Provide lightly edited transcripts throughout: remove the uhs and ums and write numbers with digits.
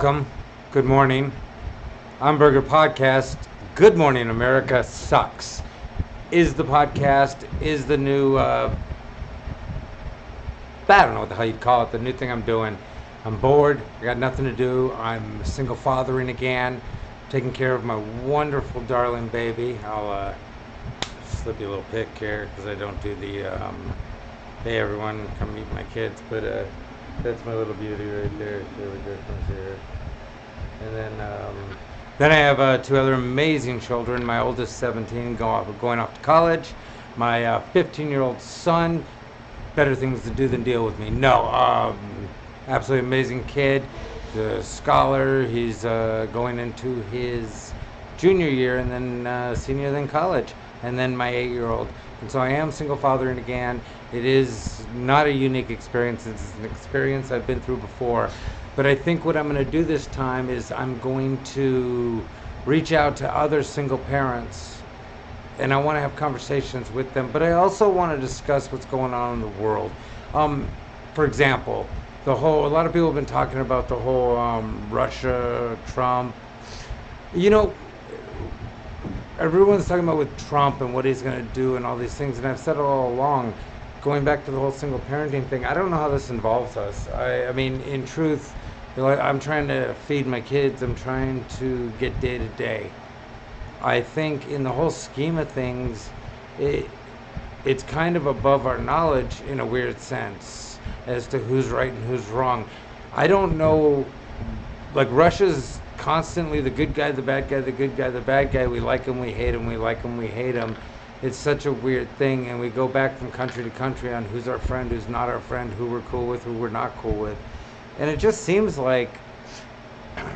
Welcome. Good morning. Hamburger Podcast. Good Morning America sucks. Is the podcast, is the new, I don't know what the hell you'd call it, the new thing I'm doing. I'm bored. I got nothing to do. I'm single fathering again. Taking care of my wonderful darling baby. I'll slip you a little pic here because I don't do the, hey everyone, come meet my kids. But that's my little beauty right there. There we go. Comes here. And then I have two other amazing children. My oldest, 17, going off to college. My 15-year-old son, better things to do than deal with me. No, absolutely amazing kid. The scholar. He's going into his junior year and then senior, then college. And then my 8-year-old. And so I am single fathering again. It is not a unique experience. It's an experience I've been through before. But I think what I'm going to do this time is I'm going to reach out to other single parents, and I want to have conversations with them. But I also want to discuss what's going on in the world. For example, a lot of people have been talking about the whole Russia, Trump. You know, everyone's talking about with Trump and what he's going to do and all these things, and I've said it all along, going back to the whole single parenting thing, I don't know how this involves us. I mean, in truth, I'm trying to feed my kids. I'm trying to get day to day. I think in the whole scheme of things, it's kind of above our knowledge in a weird sense as to who's right and who's wrong. I don't know, like Russia's constantly the good guy, the bad guy, the good guy, the bad guy. We like him, we hate him, we like him, we hate him. It's such a weird thing, and we go back from country to country on who's our friend, who's not our friend, who we're cool with, who we're not cool with. And it just seems like,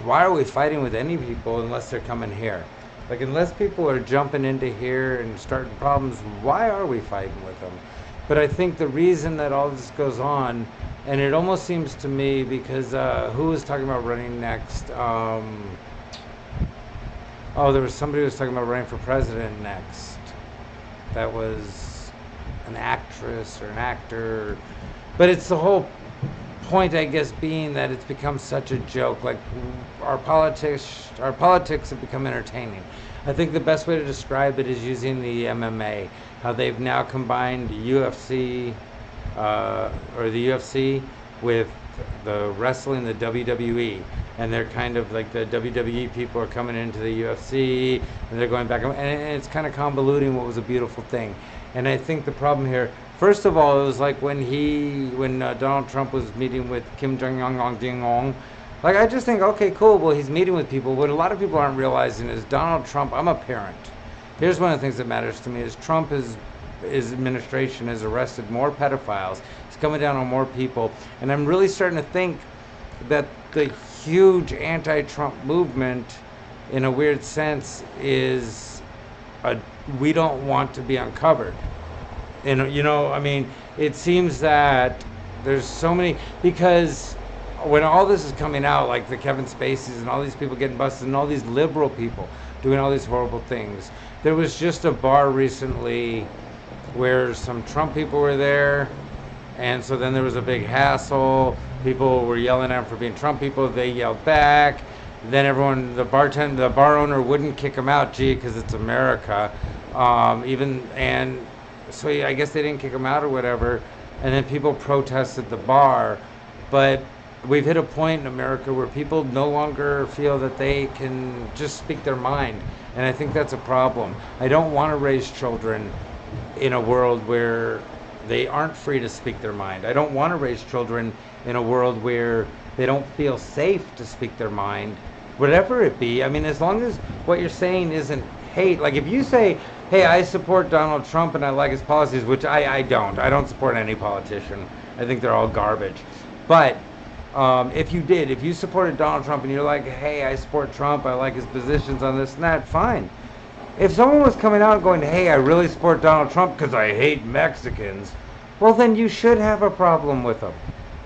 why are we fighting with any people unless they're coming here? Like, unless people are jumping into here and starting problems, why are we fighting with them? But I think the reason that all this goes on, and it almost seems to me because who was talking about running next? There was somebody who was talking about running for president next. That was an actress or an actor. But it's the whole point, I guess, being that it's become such a joke. Like, our politics have become entertaining. I think the best way to describe it is using the MMA, how they've now combined UFC, or the UFC with the wrestling, the WWE, and they're kind of like the WWE people are coming into the UFC, and they're going back, and it's kind of convoluting what was a beautiful thing. And I think the problem here, first of all, it was like when Donald Trump was meeting with Kim Jong-un, like, I just think, okay, cool, well, he's meeting with people. What a lot of people aren't realizing is Donald Trump, I'm a parent. Here's one of the things that matters to me is his administration has arrested more pedophiles. He's coming down on more people. And I'm really starting to think that the huge anti-Trump movement, in a weird sense, is we don't want to be uncovered. And, you know, I mean, it seems that there's so many, because when all this is coming out, like the Kevin Spaceys and all these people getting busted and all these liberal people doing all these horrible things. There was just a bar recently where some Trump people were there, and so then there was a big hassle. People were yelling at him for being Trump people. They yelled back. Then the bar owner wouldn't kick him out, because it's America. So I guess they didn't kick him out or whatever. And then people protested the bar. But we've hit a point in America where people no longer feel that they can just speak their mind. And I think that's a problem. I don't want to raise children in a world where they aren't free to speak their mind. I don't want to raise children in a world where they don't feel safe to speak their mind, whatever it be. I mean, as long as what you're saying isn't hate. Like, if you say, hey, I support Donald Trump and I like his policies, which I don't. I don't support any politician. I think they're all garbage. But if you supported Donald Trump and you're like, hey, I support Trump, I like his positions on this and that, fine. If someone was coming out and going, hey, I really support Donald Trump because I hate Mexicans, well, then you should have a problem with them.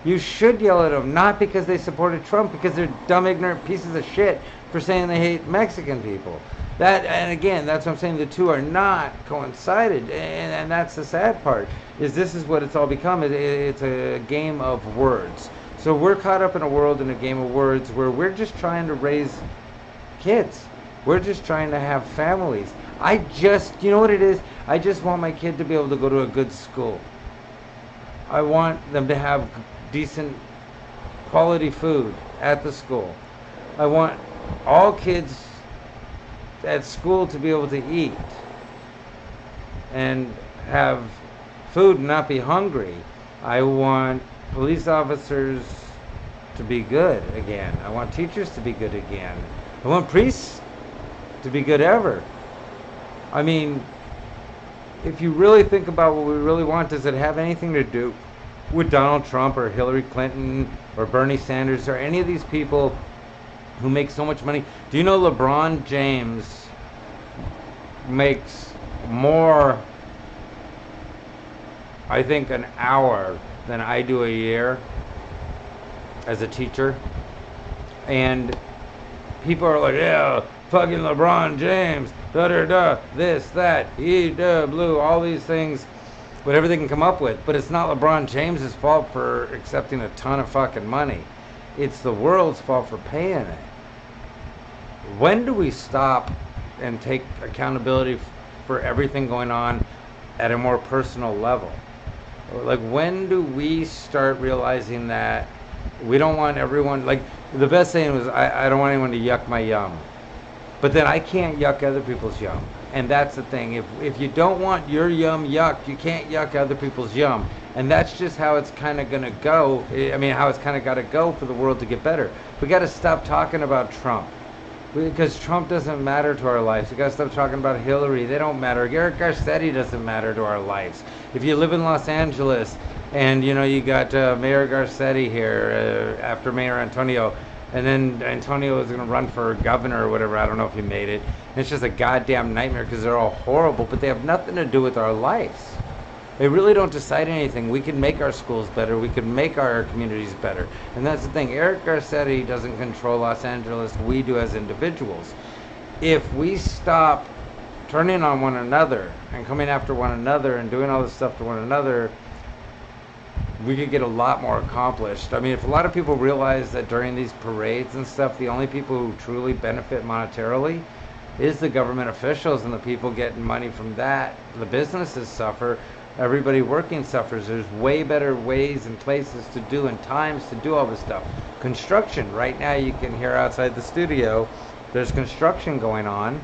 You should yell at them, not because they supported Trump, because they're dumb, ignorant pieces of shit for saying they hate Mexican people. And again, that's what I'm saying, the two are not coincided, and that's the sad part, is this is what it's all become. It's a game of words. So we're caught up in a world, in a game of words, where we're just trying to raise kids. We're just trying to have families. You know what it is? I just want my kid to be able to go to a good school. I want them to have decent quality food at the school. I want all kids at school to be able to eat and have food and not be hungry. I want police officers to be good again. I want teachers to be good again. I want priests to be good ever. I mean, if you really think about what we really want, does it have anything to do with Donald Trump or Hillary Clinton or Bernie Sanders or any of these people who make so much money? Do you know LeBron James makes more, I think, an hour than I do a year as a teacher? And people are like, yeah, fucking LeBron James, da-da-da, this, that, blue, all these things, whatever they can come up with. But it's not LeBron James's fault for accepting a ton of fucking money. It's the world's fault for paying it. When do we stop and take accountability for everything going on at a more personal level? Like, when do we start realizing that we don't want everyone, like, the best saying was, I don't want anyone to yuck my yum. But then I can't yuck other people's yum. And that's the thing. If you don't want your yum yucked, you can't yuck other people's yum. And that's just how it's kind of going to go. I mean, how it's kind of got to go for the world to get better. We got to stop talking about Trump. Because Trump doesn't matter to our lives. We got to stop talking about Hillary. They don't matter. Eric Garcetti doesn't matter to our lives. If you live in Los Angeles and, you know, you got Mayor Garcetti here after Mayor Antonio, and then Antonio is going to run for governor or whatever. I don't know if he made it. And it's just a goddamn nightmare because they're all horrible, but they have nothing to do with our lives. They really don't decide anything. We can make our schools better. We can make our communities better. And that's the thing. Eric Garcetti doesn't control Los Angeles. We do as individuals. If we stop turning on one another and coming after one another and doing all this stuff to one another, we could get a lot more accomplished. I mean, if a lot of people realize that during these parades and stuff, the only people who truly benefit monetarily is the government officials and the people getting money from that. The businesses suffer. Everybody working suffers. There's way better ways and places to do and times to do all this stuff. Construction. Right now you can hear outside the studio, there's construction going on.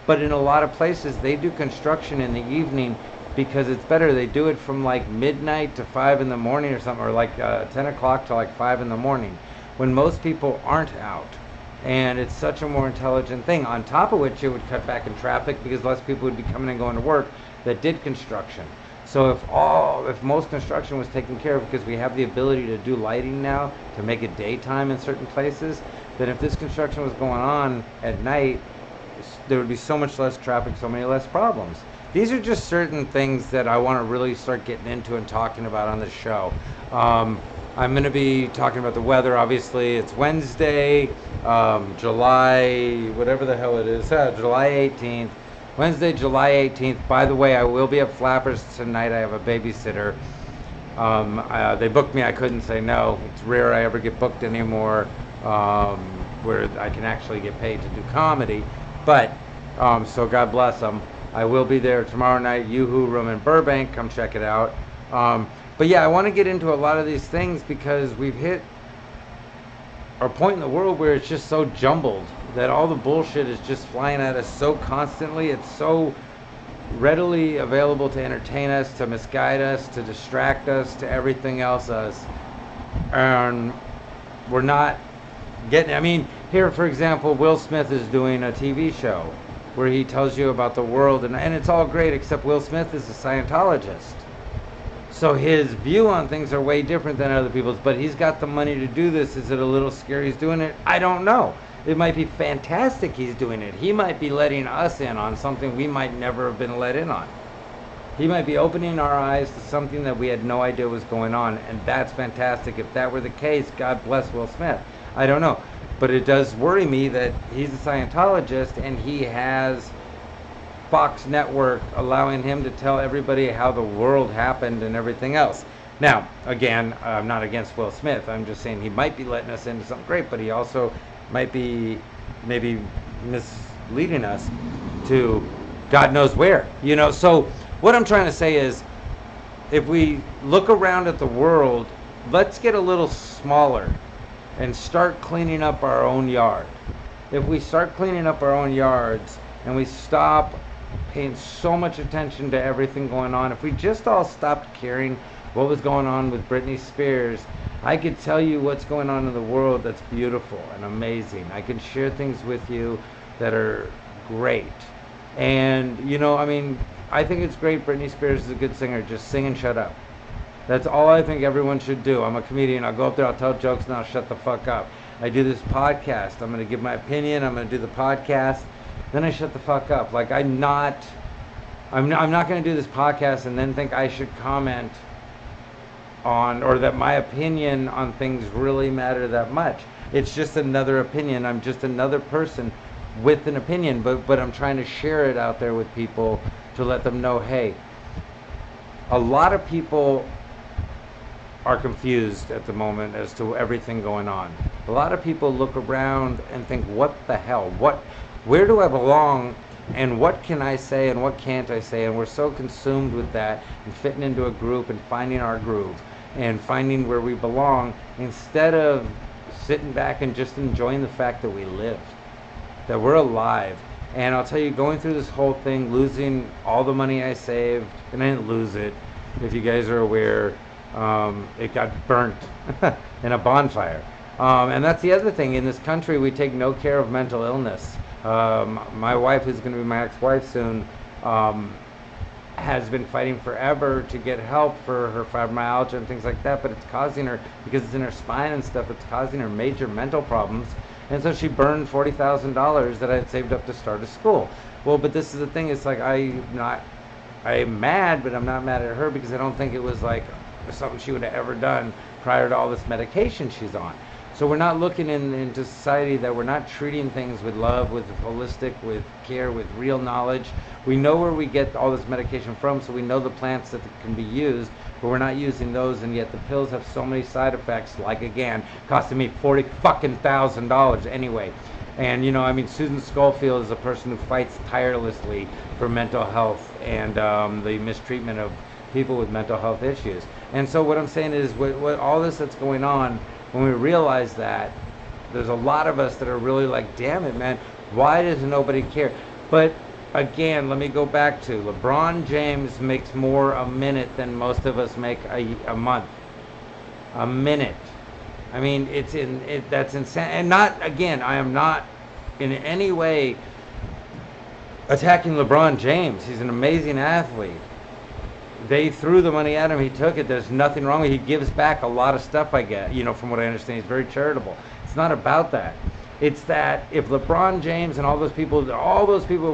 But in a lot of places, they do construction in the evening because it's better. They do it from like midnight to 5 in the morning or something, or like 10 o'clock to like 5 in the morning, when most people aren't out. And it's such a more intelligent thing. On top of which, it would cut back in traffic because less people would be coming and going to work that did construction. So if most construction was taken care of, because we have the ability to do lighting now to make it daytime in certain places, then if this construction was going on at night, there would be so much less traffic, so many less problems. These are just certain things that I want to really start getting into and talking about on this show. I'm going to be talking about the weather. Obviously, it's Wednesday, July, whatever the hell it is, July 18th. Wednesday, July 18th. By the way, I will be at Flappers tonight. I have a babysitter. They booked me. I couldn't say no. It's rare I ever get booked anymore where I can actually get paid to do comedy. But, so God bless them. I will be there tomorrow night, Yoo-Hoo Room in Burbank. Come check it out. But yeah, I want to get into a lot of these things because we've hit a point in the world where it's just so jumbled that all the bullshit is just flying at us so constantly. It's so readily available to entertain us, to misguide us, to distract us, to everything else us. And we're not getting, I mean, here, for example, Will Smith is doing a TV show where he tells you about the world, and it's all great, except Will Smith is a Scientologist. So his view on things are way different than other people's, but he's got the money to do this. Is it a little scary he's doing it? I don't know. It might be fantastic he's doing it. He might be letting us in on something we might never have been let in on. He might be opening our eyes to something that we had no idea was going on, and that's fantastic. If that were the case, God bless Will Smith. I don't know. But it does worry me that he's a Scientologist and he has Fox Network allowing him to tell everybody how the world happened and everything else. Now, again, I'm not against Will Smith. I'm just saying he might be letting us into something great, but he also might be maybe misleading us to God knows where. So what I'm trying to say is, if we look around at the world, let's get a little smaller and start cleaning up our own yard. If we start cleaning up our own yards and we stop paying so much attention to everything going on, if we just all stopped caring what was going on with Britney Spears, I could tell you what's going on in the world that's beautiful and amazing. I can share things with you that are great. And, I think it's great. Britney Spears is a good singer. Just sing and shut up. That's all I think everyone should do. I'm a comedian. I'll go up there, I'll tell jokes, and I'll shut the fuck up. I do this podcast. I'm going to give my opinion. I'm going to do the podcast. Then I shut the fuck up. Like, I'm not going to do this podcast and then think I should comment on, or that my opinion on things really matter that much. It's just another opinion. I'm just another person with an opinion, but I'm trying to share it out there with people to let them know, hey, a lot of people are confused at the moment as to everything going on. A lot of people look around and think, what the hell? Where do I belong? And what can I say and what can't I say? And we're so consumed with that and fitting into a group and finding our groove and finding where we belong, instead of sitting back and just enjoying the fact that we lived, that we're alive. And I'll tell you, going through this whole thing, losing all the money I saved, and I didn't lose it, if you guys are aware, it got burnt in a bonfire. And that's the other thing. In this country, we take no care of mental illness. My wife, who's going to be my ex-wife soon, has been fighting forever to get help for her fibromyalgia and things like that, but it's causing her, because it's in her spine and stuff, it's causing her major mental problems. And so she burned $40,000 that I had saved up to start a school. Well, but this is the thing, it's like I'm mad, but I'm not mad at her, because I don't think it was like something she would have ever done prior to all this medication she's on. So we're not looking into society, that we're not treating things with love, with holistic, with care, with real knowledge. We know where we get all this medication from, so we know the plants that can be used, but we're not using those, and yet the pills have so many side effects, like, again, costing me $40,000 anyway. And, Susan Schofield is a person who fights tirelessly for mental health and the mistreatment of people with mental health issues. And so what I'm saying is, what all this that's going on, when we realize that, there's a lot of us that are really like, damn it, man, why does nobody care? But again, let me go back to LeBron James makes more a minute than most of us make a month. A minute. I mean, that's insane. And not, again, I am not in any way attacking LeBron James. He's an amazing athlete. They threw the money at him. He took it. There's nothing wrong with it. He gives back a lot of stuff, I get. From what I understand, he's very charitable. It's not about that. It's that if LeBron James and all those people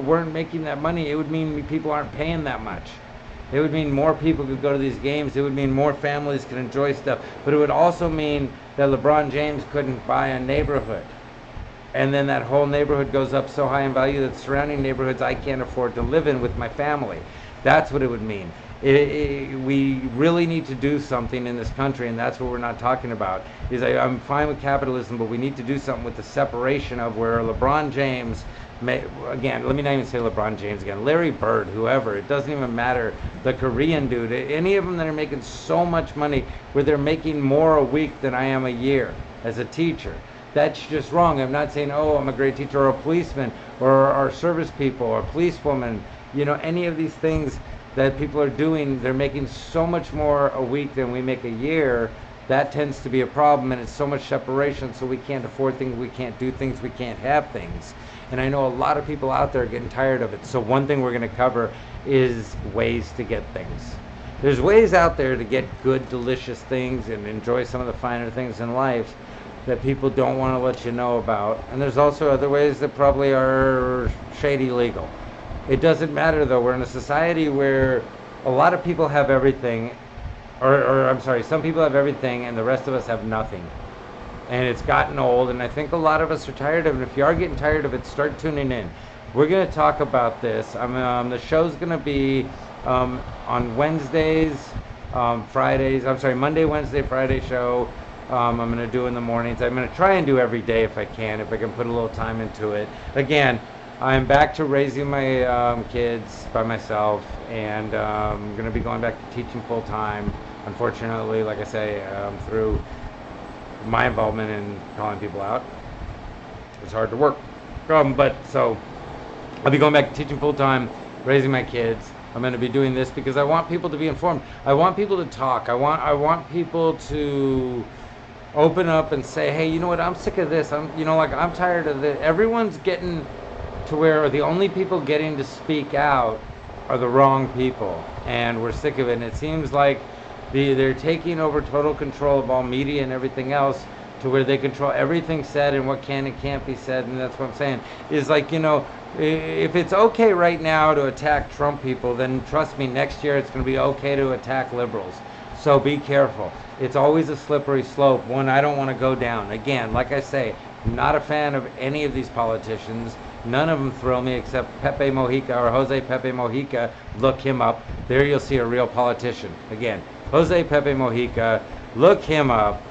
weren't making that money, it would mean people aren't paying that much. It would mean more people could go to these games. It would mean more families could enjoy stuff. But it would also mean that LeBron James couldn't buy a neighborhood. And then that whole neighborhood goes up so high in value that surrounding neighborhoods I can't afford to live in with my family. That's what it would mean. We really need to do something in this country, and that's what we're not talking about. I'm fine with capitalism, but we need to do something with the separation of where LeBron James, again, let me not even say LeBron James again, Larry Bird, whoever, it doesn't even matter, the Korean dude, any of them that are making so much money, where they're making more a week than I am a year as a teacher. That's just wrong. I'm not saying, oh, I'm a great teacher, or a policeman, or our service people, or policewoman, any of these things that people are doing, they're making so much more a week than we make a year. That tends to be a problem, and it's so much separation, so we can't afford things, we can't do things, we can't have things. And I know a lot of people out there are getting tired of it. So one thing we're going to cover is ways to get things. There's ways out there to get good, delicious things and enjoy some of the finer things in life that people don't want to let you know about. And there's also other ways that probably are shady legal. It doesn't matter, though. We're in a society where a lot of people have everything, some people have everything and the rest of us have nothing. And it's gotten old, and I think a lot of us are tired of it. If you are getting tired of it, start tuning in. We're going to talk about this. The show's going to be on Wednesdays Monday, Wednesday, Friday show. I'm going to do in the mornings. I'm going to try and do every day if I can put a little time into it. Again, I'm back to raising my kids by myself, and I'm going to be going back to teaching full time. Unfortunately, like I say, through my involvement in calling people out, it's hard to work. But so I'll be going back to teaching full time, raising my kids. I'm going to be doing this because I want people to be informed. I want people to talk. I want people to open up and say, hey, you know what? I'm sick of this. I'm tired of this. Everyone's getting to where the only people getting to speak out are the wrong people, and we're sick of it. And it seems like they're taking over total control of all media and everything else, to where they control everything said and what can and can't be said. And that's what I'm saying is, like, if it's okay right now to attack Trump people, then trust me, next year it's going to be okay to attack liberals. So be careful. It's always a slippery slope, one I don't want to go down. Again, like I say, I'm not a fan of any of these politicians. None of them thrill me except Pepe Mojica, or Jose Pepe Mojica. Look him up. There you'll see a real politician. Again, Jose Pepe Mojica, look him up,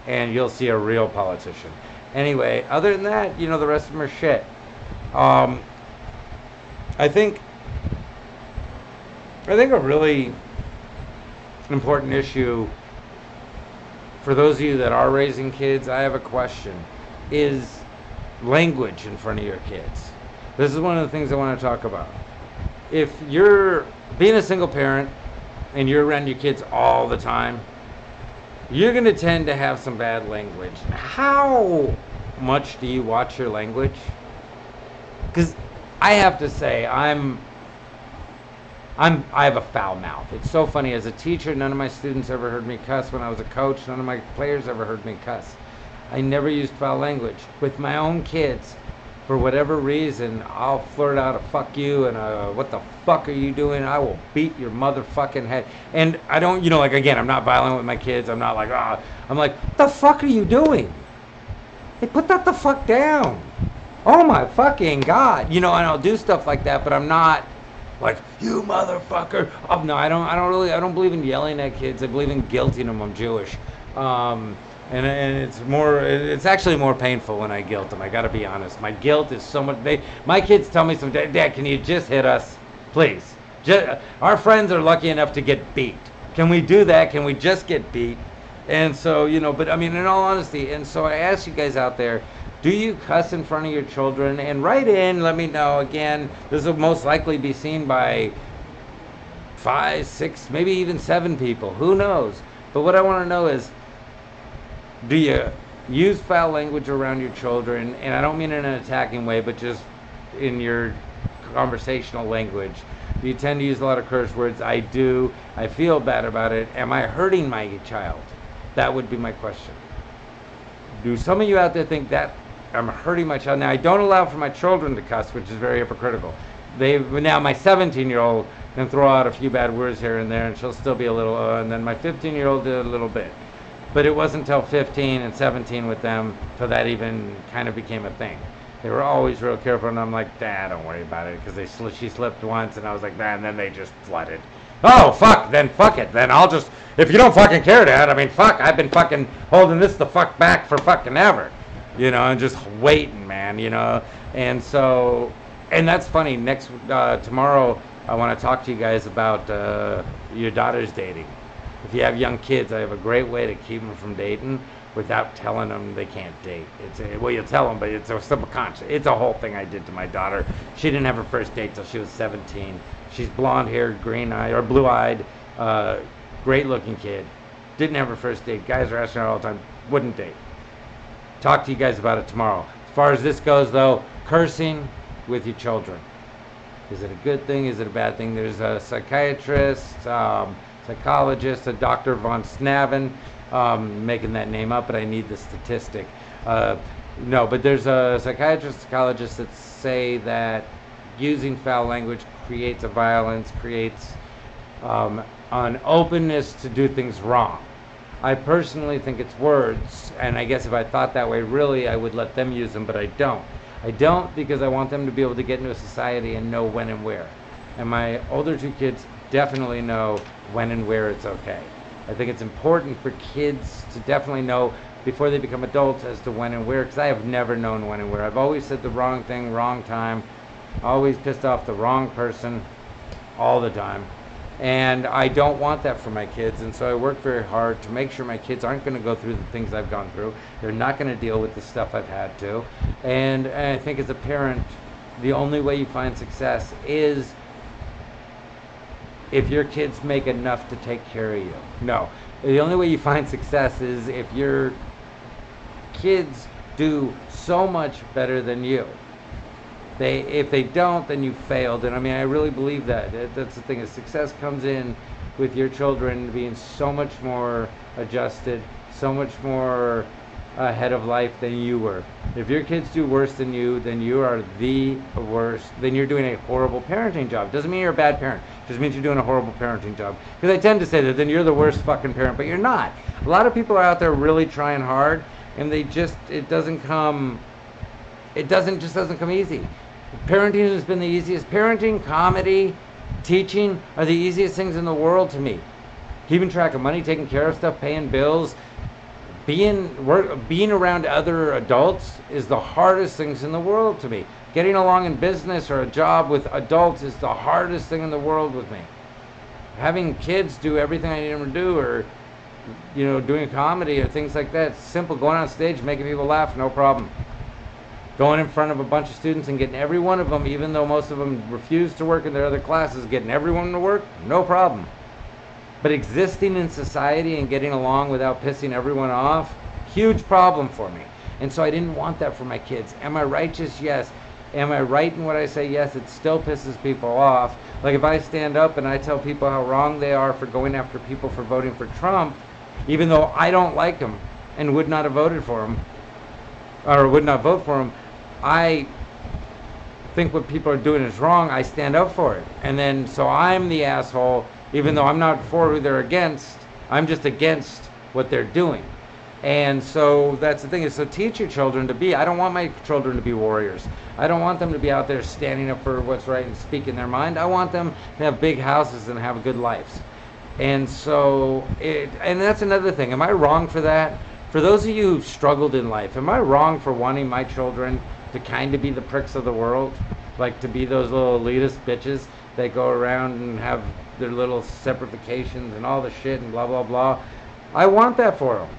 and you'll see a real politician. Anyway, other than that, the rest of them are shit. I think a really important issue for those of you that are raising kids, I have a question, is language in front of your kids. This is one of the things I want to talk about. If you're being a single parent and you're around your kids all the time, you're going to tend to have some bad language. How much do you watch your language? Because I have to say, I have a foul mouth. It's so funny. As a teacher, none of my students ever heard me cuss. When I was a coach, none of my players ever heard me cuss. I never used foul language. With my own kids, for whatever reason, I'll flirt out a fuck you and a what the fuck are you doing? I will beat your motherfucking head. And I don't, again, I'm not violent with my kids. I'm not like, I'm like, what the fuck are you doing? Hey, put that the fuck down. Oh my fucking God. And I'll do stuff like that, but I'm not like, you motherfucker. Oh, no, I don't believe in yelling at kids. I believe in guilting them. I'm Jewish. And it's actually more painful when I guilt them. I got to be honest. My guilt is so much. My kids tell me sometimes, Dad, can you just hit us, please? Our friends are lucky enough to get beat. Can we do that? Can we just get beat? And so, but I mean, in all honesty, and so I ask you guys out there, do you cuss in front of your children? And write in, let me know. Again, this will most likely be seen by 5, 6, maybe even 7 people. Who knows? But what I want to know is, do you use foul language around your children? And I don't mean in an attacking way, but just in your conversational language. Do you tend to use a lot of curse words? I do. I feel bad about it. Am I hurting my child? That would be my question. Do some of you out there think that I'm hurting my child? Now, I don't allow for my children to cuss, which is very hypocritical. Now my 17-year-old can throw out a few bad words here and there, and she'll still be a little, and then my 15-year-old did a little bit. But it wasn't until 15 and 17 with them till that even kind of became a thing. They were always real careful, and I'm like, Dad, don't worry about it, because she slipped once, and I was like, Dad, and then they just flooded. Oh, fuck, then fuck it. Then I'll just, if you don't fucking care, Dad, I mean, fuck, I've been fucking holding this the fuck back for fucking ever. And just waiting, man, And so, and that's funny, tomorrow I want to talk to you guys about your daughters dating. If you have young kids, I have a great way to keep them from dating without telling them they can't date. Well, you tell them, but it's a subconscious. It's a whole thing I did to my daughter. She didn't have her first date till she was 17. She's blonde-haired, green-eyed, or blue-eyed, great-looking kid. Didn't have her first date. Guys are asking her all the time, wouldn't date. Talk to you guys about it tomorrow. As far as this goes, though, cursing with your children. Is it a good thing? Is it a bad thing? There's a psychiatrist, psychologist, a Dr. von Snaven, making that name up, but I need the statistic. No, but there's a psychiatrist, psychologist that say that using foul language creates a violence, creates an openness to do things wrong. I personally think it's words, and I guess if I thought that way, really, I would let them use them, but I don't. I don't because I want them to be able to get into a society and know when and where. And my older 2 kids definitely know when and where it's okay. I think it's important for kids to definitely know before they become adults as to when and where, because I have never known when and where. I've always said the wrong thing, wrong time, always pissed off the wrong person all the time. And I don't want that for my kids, and so I work very hard to make sure my kids aren't going to go through the things I've gone through. They're not going to deal with the stuff I've had to. And I think as a parent, the only way you find success is if your kids make enough to take care of you. No, the only way you find success is if your kids do so much better than you. If they don't, then you failed. And I mean, I really believe that. That's the thing, is success comes in with your children being so much more adjusted, so much more ahead of life than you were. If your kids do worse than you, then you are the worst. Then you're doing a horrible parenting job. Doesn't mean you're a bad parent. Just means you're doing a horrible parenting job. Because I tend to say that then you're the worst fucking parent, but you're not. A lot of people are out there really trying hard, and it doesn't come easy. Parenting has been the easiest. Parenting, comedy, teaching are the easiest things in the world to me. Keeping track of money, taking care of stuff, paying bills, being around other adults is the hardest things in the world to me. Getting along in business or a job with adults is the hardest thing in the world with me. Having kids do everything I need them to do, or doing comedy or things like that, it's simple. Going on stage, making people laugh, no problem. Going in front of a bunch of students and getting every one of them, even though most of them refuse to work in their other classes, getting everyone to work, no problem. But existing in society and getting along without pissing everyone off, huge problem for me. And so I didn't want that for my kids. Am I righteous? Yes. Am I right in what I say? Yes. It still pisses people off. Like if I stand up and I tell people how wrong they are for going after people for voting for Trump, even though I don't like him and would not have voted for him, or would not vote for him, I think what people are doing is wrong. I stand up for it. And then, so I'm the asshole, even though I'm not for who they're against. I'm just against what they're doing. And so that's the thing, is so teach your children to be, I don't want my children to be warriors. I don't want them to be out there standing up for what's right and speaking their mind. I want them to have big houses and have good lives. And so, and that's another thing. Am I wrong for that? For those of you who've struggled in life, am I wrong for wanting my children to kind of be the pricks of the world? Like to be those little elitist bitches that go around and have their little separifications and all the shit and blah, blah, blah. I want that for them.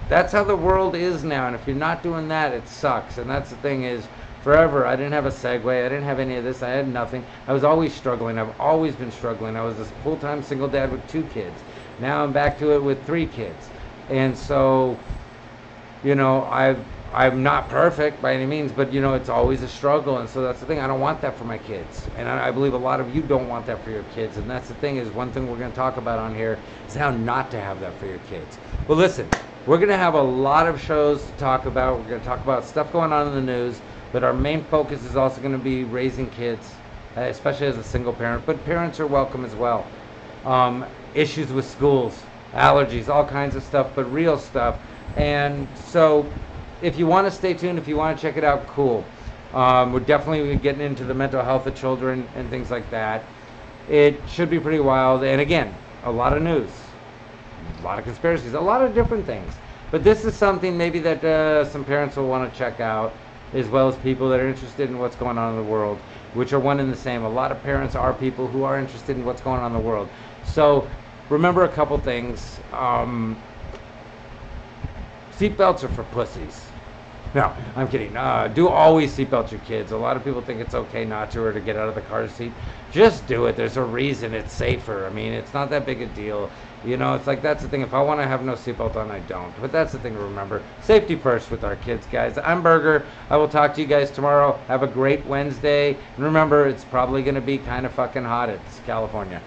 That's how the world is now. And if you're not doing that, it sucks. And that's the thing, is forever, I didn't have a Segway. I didn't have any of this. I had nothing. I was always struggling. I've always been struggling. I was a full-time single dad with 2 kids. Now I'm back to it with 3 kids. And so, I'm not perfect by any means, but it's always a struggle. And so that's the thing. I don't want that for my kids. And I believe a lot of you don't want that for your kids. And that's the thing, is one thing we're going to talk about on here is how not to have that for your kids. Well, listen, we're going to have a lot of shows to talk about. We're going to talk about stuff going on in the news, but our main focus is also going to be raising kids, especially as a single parent. But parents are welcome as well. Issues with schools, allergies, all kinds of stuff, but real stuff. And so if you want to stay tuned, if you want to check it out, cool. We're definitely getting into the mental health of children and things like that. It should be pretty wild. And again, a lot of news, a lot of conspiracies, a lot of different things. But this is something maybe that some parents will want to check out, as well as people that are interested in what's going on in the world, which are one and the same. A lot of parents are people who are interested in what's going on in the world. So remember a couple things. Seatbelts are for pussies. No, I'm kidding. Do always seatbelt your kids. A lot of people think it's okay not to, or to get out of the car seat. Just do it. There's a reason. It's safer. I mean, it's not that big a deal. It's like, that's the thing. If I want to have no seatbelt on, I don't. But that's the thing to remember. Safety first with our kids, guys. I'm Berger. I will talk to you guys tomorrow. Have a great Wednesday. And remember, it's probably going to be kind of fucking hot. It's California.